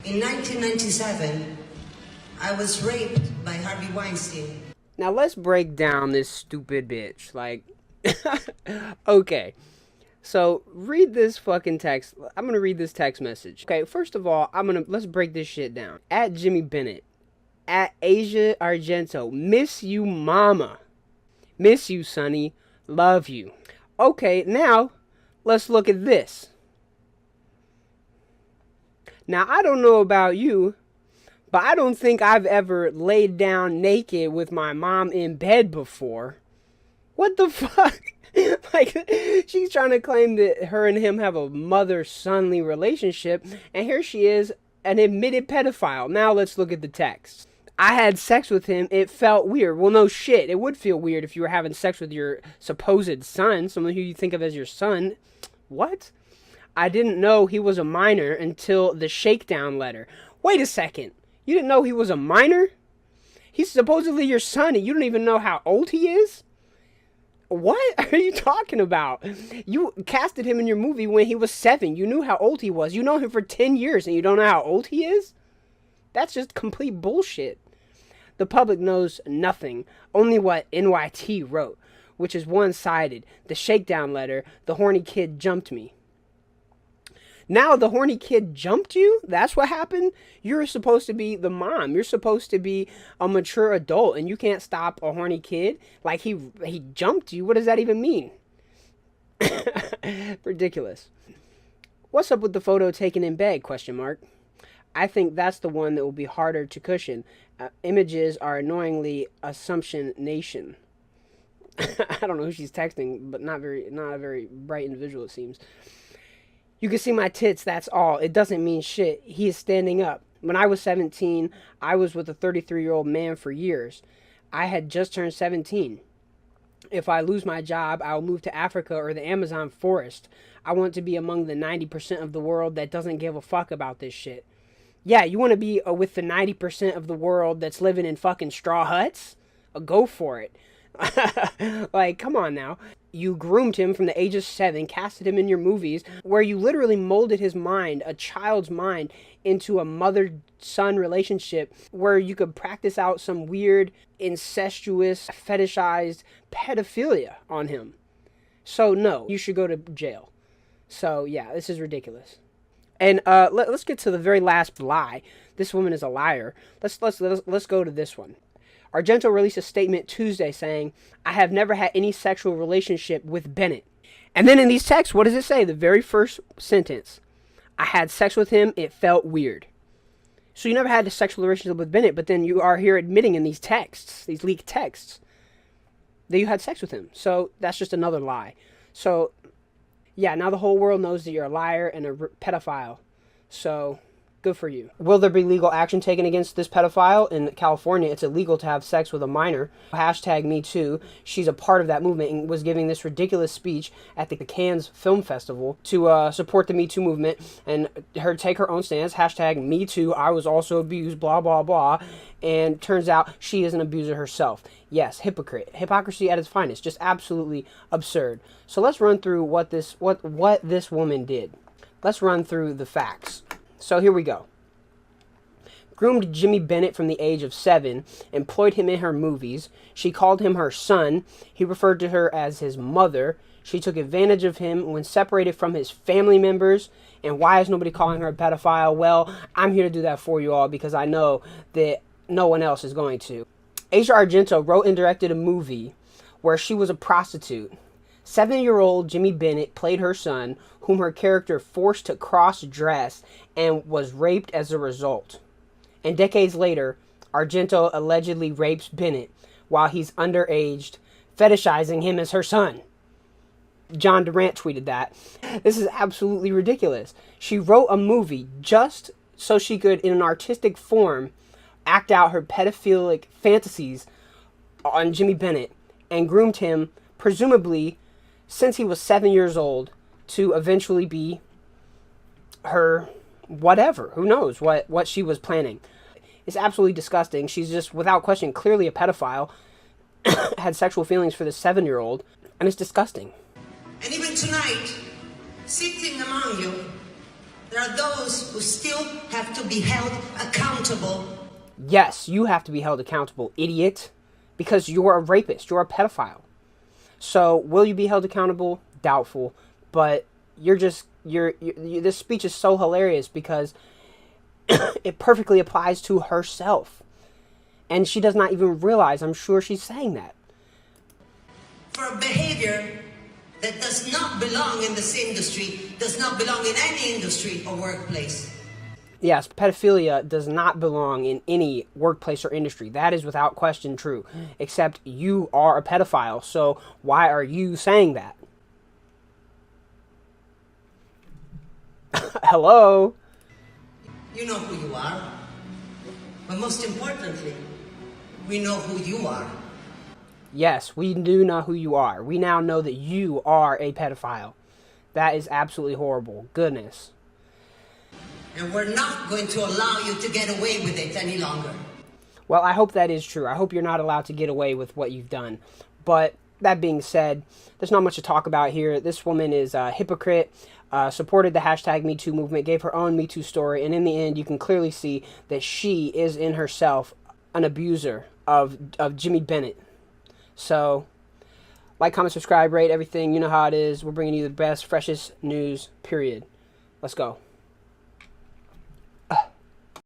In 1997, I was raped by Harvey Weinstein. Now let's break down this stupid bitch. Like, okay. So read this fucking text. I'm gonna read this text message. Okay, first of all, let's break this shit down. At Jimmy Bennett, at Asia Argento, miss you, mama. Miss you, Sonny. Love you. Okay, now let's look at this. Now, I don't know about you, but I don't think I've ever laid down naked with my mom in bed before. What the fuck? Like, she's trying to claim that her and him have a mother-sonly relationship, and here she is, an admitted pedophile. Now let's look at the text. I had sex with him. It felt weird. Well, no shit. It would feel weird if you were having sex with your supposed son, someone who you think of as your son. What? I didn't know he was a minor until the shakedown letter. Wait a second. You didn't know he was a minor? He's supposedly your son and you don't even know how old he is? What are you talking about? You casted him in your movie when he was 7. You knew how old he was. You know him for 10 years and you don't know how old he is? That's just complete bullshit. The public knows nothing, only what NYT wrote, which is one-sided. The shakedown letter, the horny kid jumped me. Now the horny kid jumped you? That's what happened? You're supposed to be the mom. You're supposed to be a mature adult, and you can't stop a horny kid? Like, he jumped you? What does that even mean? Ridiculous. What's up with the photo taken in bed? Question mark. I think that's the one that will be harder to cushion. Images are annoyingly Assumption Nation. I don't know who she's texting, but not a very bright individual, it seems. You can see my tits, that's all. It doesn't mean shit. He is standing up. When I was 17, I was with a 33-year-old man for years. I had just turned 17. If I lose my job, I'll move to Africa or the Amazon forest. I want to be among the 90% of the world that doesn't give a fuck about this shit. Yeah, you want to be with the 90% of the world that's living in fucking straw huts? Go for it. Like, come on now. You groomed him from the age of 7, casted him in your movies, where you literally molded his mind, a child's mind, into a mother-son relationship where you could practice out some weird, incestuous, fetishized pedophilia on him. So, no, you should go to jail. So, yeah, this is ridiculous. And let's get to the very last lie. This woman is a liar. Let's go to this one. Argento released a statement Tuesday saying, I have never had any sexual relationship with Bennett. And then in these texts, what does it say? The very first sentence. I had sex with him. It felt weird. So you never had a sexual relationship with Bennett, but then you are here admitting in these texts, these leaked texts, that you had sex with him. So that's just another lie. So, yeah, now the whole world knows that you're a liar and a pedophile. So, good for you. Will there be legal action taken against this pedophile? In California, it's illegal to have sex with a minor. Hashtag METOO. She's a part of that movement and was giving this ridiculous speech at the Cannes Film Festival to support the METOO movement and her take her own stance. Hashtag METOO. I was also abused, blah, blah, blah. And turns out she is an abuser herself. Yes, hypocrite. Hypocrisy at its finest. Just absolutely absurd. So let's run through what this woman did. Let's run through the facts. So here we go. Groomed Jimmy Bennett from the age of 7, employed him in her movies. She called him her son. He referred to her as his mother. She took advantage of him when separated from his family members. And why is nobody calling her a pedophile? Well, I'm here to do that for you all because I know that no one else is going to. Asia Argento wrote and directed a movie where she was a prostitute. 7-year-old Jimmy Bennett played her son, whom her character forced to cross-dress and was raped as a result. And decades later, Argento allegedly rapes Bennett while he's underaged, fetishizing him as her son. John Durant tweeted that. This is absolutely ridiculous. She wrote a movie just so she could, in an artistic form, act out her pedophilic fantasies on Jimmy Bennett and groomed him, presumably, since he was 7 years old, to eventually be her whatever. Who knows what she was planning. It's absolutely disgusting. She's just, without question, clearly a pedophile. Had sexual feelings for this 7-year-old, and it's disgusting. And even tonight, sitting among you, There are those who still have to be held accountable. Yes, you have to be held accountable, idiot, because you're a rapist, you're a pedophile. So, will you be held accountable? Doubtful. But this speech is so hilarious because it perfectly applies to herself. And she does not even realize, I'm sure she's saying that. For a behavior that does not belong in this industry, does not belong in any industry or workplace. Yes, pedophilia does not belong in any workplace or industry. That is without question true. Except you are a pedophile, so why are you saying that? Hello? You know who you are. But most importantly, we know who you are. Yes, we do know who you are. We now know that you are a pedophile. That is absolutely horrible. Goodness. And we're not going to allow you to get away with it any longer. Well, I hope that is true. I hope you're not allowed to get away with what you've done. But that being said, there's not much to talk about here. This woman is a hypocrite, supported the hashtag METOO movement, gave her own METOO story, and in the end, you can clearly see that she is in herself an abuser of Jimmy Bennett. So, like, comment, subscribe, rate, everything. You know how it is. We're bringing you the best, freshest news, period. Let's go.